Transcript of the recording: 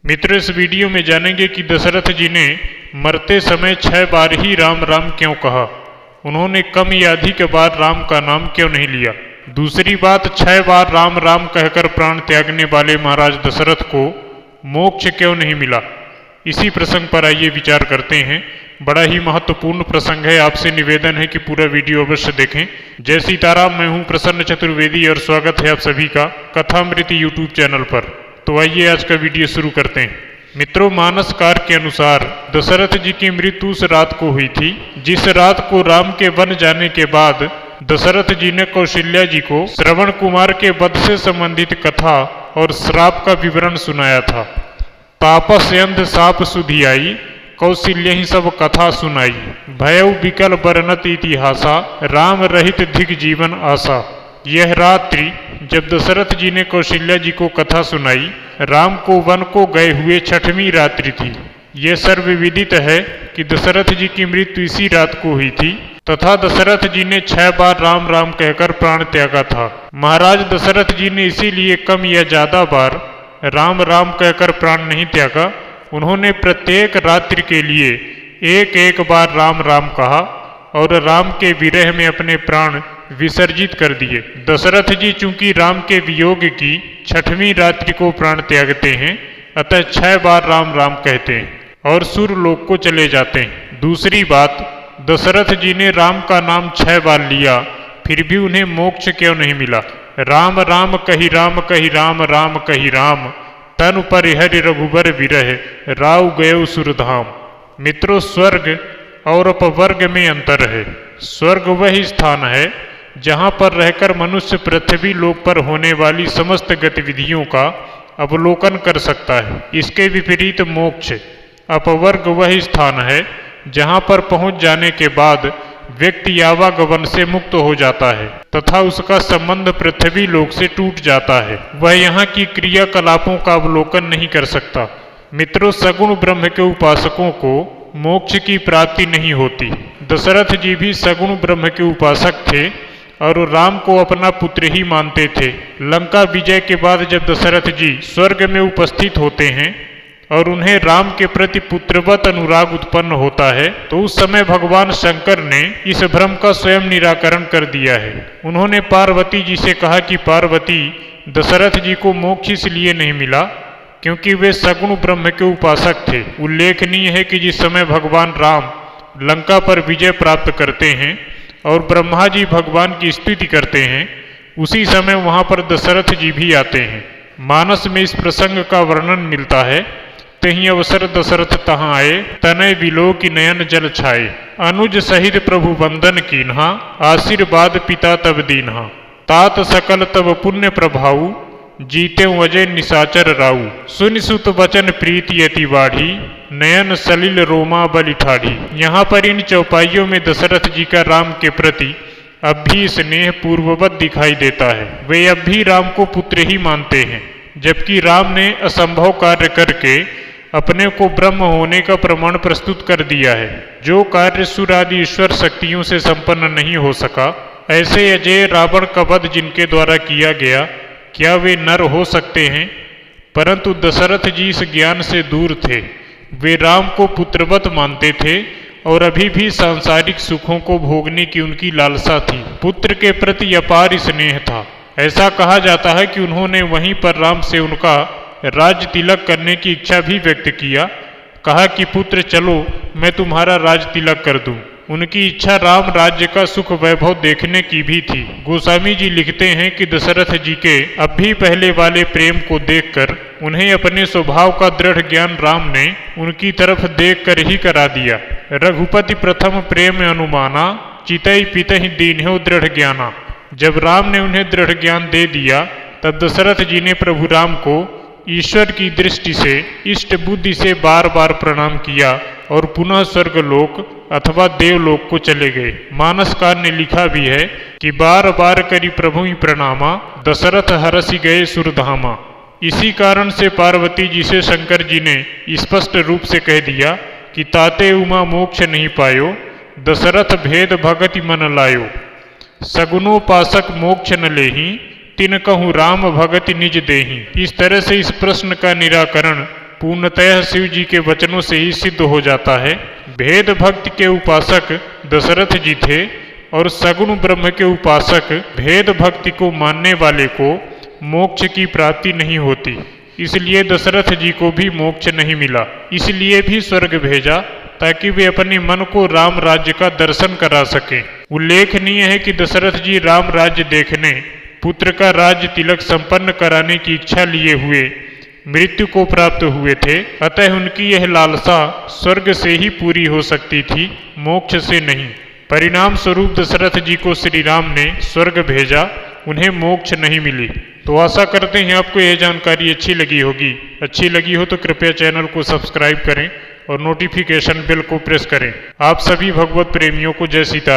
मित्रों, इस वीडियो में जानेंगे कि दशरथ जी ने मरते समय 6 बार ही राम राम क्यों कहा। उन्होंने कम या अधिक बार राम का नाम क्यों नहीं लिया। दूसरी बात, 6 बार राम राम कहकर प्राण त्यागने वाले महाराज दशरथ को मोक्ष क्यों नहीं मिला। इसी प्रसंग पर आइए विचार करते हैं। बड़ा ही महत्वपूर्ण प्रसंग है। आपसे निवेदन है कि पूरा वीडियो अवश्य देखें। जय सीताराम। मैं हूं प्रसन्न चतुर्वेदी और स्वागत है आप सभी का कथामृत यूट्यूब चैनल पर। तो आइए आज का वीडियो शुरू करते हैं। मित्रों, मानसकार के अनुसार दशरथ जी की मृत्यु उस रात को हुई थी जिस रात को राम के वन जाने के बाद दशरथ जी ने कौशल्या जी को श्रवण कुमार के वध से संबंधित कथा और श्राप का विवरण सुनाया था। तापस अंध साप सुधि आई, कौशल्य ही सब कथा सुनाई। भयउ विकल बरनत इतिहासा, राम रहित धिक जीवन आशा। यह रात्रि जब दशरथ जी ने कौशल्या जी को कथा सुनाई, राम को वन को गए हुए 6वीं रात्रि थी। यह सर्वविदित है कि दशरथ जी की मृत्यु इसी रात को हुई थी तथा दशरथ जी ने 6 बार राम राम कहकर प्राण त्यागा था। महाराज दशरथ जी ने इसीलिए कम या ज्यादा बार राम राम कहकर प्राण नहीं त्यागा। उन्होंने प्रत्येक रात्रि के लिए एक एक बार राम राम कहा और राम के विरह में अपने प्राण विसर्जित कर दिए। दशरथ जी चूंकि राम के वियोग की 6वीं रात्रि को प्राण त्यागते हैं, अतः 6 बार राम राम कहते हैं और सुरलोक को चले जाते हैं। दूसरी बात, दशरथ जी ने राम का नाम 6 बार लिया, फिर भी उन्हें मोक्ष क्यों नहीं मिला। राम राम कही राम कही राम राम कही राम, तनु परिहरि रघुबर विरह, राव गयो सुरधाम। मित्रों, स्वर्ग और अपवर्ग में अंतर है। स्वर्ग वही स्थान है जहाँ पर रहकर मनुष्य पृथ्वी लोक पर होने वाली समस्त गतिविधियों का अवलोकन कर सकता है। इसके विपरीत मोक्ष अपवर्ग वही स्थान है जहाँ पर पहुँच जाने के बाद व्यक्ति आवागमन से मुक्त हो जाता है तथा उसका संबंध पृथ्वी लोक से टूट जाता है। वह यहाँ की क्रियाकलापों का अवलोकन नहीं कर सकता। मित्रों, सगुण ब्रह्म के उपासकों को मोक्ष की प्राप्ति नहीं होती। दशरथ जी भी सगुण ब्रह्म के उपासक थे और राम को अपना पुत्र ही मानते थे। लंका विजय के बाद जब दशरथ जी स्वर्ग में उपस्थित होते हैं और उन्हें राम के प्रति पुत्रवत अनुराग उत्पन्न होता है, तो उस समय भगवान शंकर ने इस भ्रम का स्वयं निराकरण कर दिया है। उन्होंने पार्वती जी से कहा कि पार्वती, दशरथ जी को मोक्ष इसलिए नहीं मिला क्योंकि वे सगुण ब्रह्म के उपासक थे। उल्लेखनीय है कि जिस समय भगवान राम लंका पर विजय प्राप्त करते हैं और ब्रह्मा जी भगवान की स्तुति करते हैं, उसी समय वहां पर दशरथ जी भी आते हैं। मानस में इस प्रसंग का वर्णन मिलता है। तहीं अवसर दशरथ तहाँ आए, तनय विलो की नयन जल छाए। अनुज सहित प्रभु वंदन कीन्हा, आशीर्वाद पिता तब दीन्हा। तात सकल तब पुण्य प्रभाऊ, जीते अजय निशाचर राऊ। सुनि सुत वचन प्रीति यति बाढ़ी, नयन सलिल रोमा बलि ठाढ़ी। यहाँ पर इन चौपाइयों में दशरथ जी का राम के प्रति अब भी स्नेह पूर्ववत दिखाई देता है। वे अब भी राम को पुत्र ही मानते हैं, जबकि राम ने असंभव कार्य करके अपने को ब्रह्म होने का प्रमाण प्रस्तुत कर दिया है। जो कार्य सुर आदि ईश्वर शक्तियों से संपन्न नहीं हो सका, ऐसे अजय रावण का वध जिनके द्वारा किया गया, क्या वे नर हो सकते हैं। परंतु दशरथ जी इस ज्ञान से दूर थे। वे राम को पुत्रवत मानते थे और अभी भी सांसारिक सुखों को भोगने की उनकी लालसा थी। पुत्र के प्रति अपार स्नेह था। ऐसा कहा जाता है कि उन्होंने वहीं पर राम से उनका राज तिलक करने की इच्छा भी व्यक्त किया। कहा कि पुत्र चलो, मैं तुम्हारा राज तिलक कर दूं। उनकी इच्छा राम राज्य का सुख वैभव देखने की भी थी। गोस्वामी जी लिखते हैं कि दशरथ जी के अब भी पहले वाले प्रेम को देखकर उन्हें अपने स्वभाव का दृढ़ ज्ञान राम ने उनकी तरफ देखकर ही करा दिया। रघुपति प्रथम प्रेम अनुमाना, चितई पितहि दीन्हो दृढ़ ज्ञाना। जब राम ने उन्हें दृढ़ ज्ञान दे दिया, तब दशरथ जी ने प्रभु राम को ईश्वर की दृष्टि से इष्ट बुद्धि से बार बार प्रणाम किया और पुनः स्वर्गलोक अथवा देवलोक को चले गए। मानसकार ने लिखा भी है कि बार बार करी प्रभु ही प्रणामा, दशरथ हरसि गए सुरधामा। इसी कारण से पार्वती जी से शंकर जी ने स्पष्ट रूप से कह दिया कि ताते उमा मोक्ष नहीं पायो, दशरथ भेद भगति मन लायो। सगुनोपासक मोक्ष न लेही, तिन कहूँ राम भगति निज देही। इस तरह से इस प्रश्न का निराकरण पूर्णतः शिव जी के वचनों से ही सिद्ध हो जाता है। भेद भक्ति के उपासक दशरथ जी थे और सगुण ब्रह्म के उपासक भेद भक्ति को मानने वाले को मोक्ष की प्राप्ति नहीं होती, इसलिए दशरथ जी को भी मोक्ष नहीं मिला। इसलिए भी स्वर्ग भेजा ताकि वे अपने मन को राम राज्य का दर्शन करा सकें। उल्लेखनीय है कि दशरथ जी राम राज्य देखने, पुत्र का राज्य तिलक संपन्न कराने की इच्छा लिए हुए मृत्यु को प्राप्त हुए थे, अतः उनकी यह लालसा स्वर्ग से ही पूरी हो सकती थी, मोक्ष से नहीं। परिणाम स्वरूप दशरथ जी को श्री राम ने स्वर्ग भेजा, उन्हें मोक्ष नहीं मिली। तो आशा करते हैं आपको यह जानकारी अच्छी लगी होगी। अच्छी लगी हो तो कृपया चैनल को सब्सक्राइब करें और नोटिफिकेशन बेल को प्रेस करें। आप सभी भगवत प्रेमियों को जय सीताराम।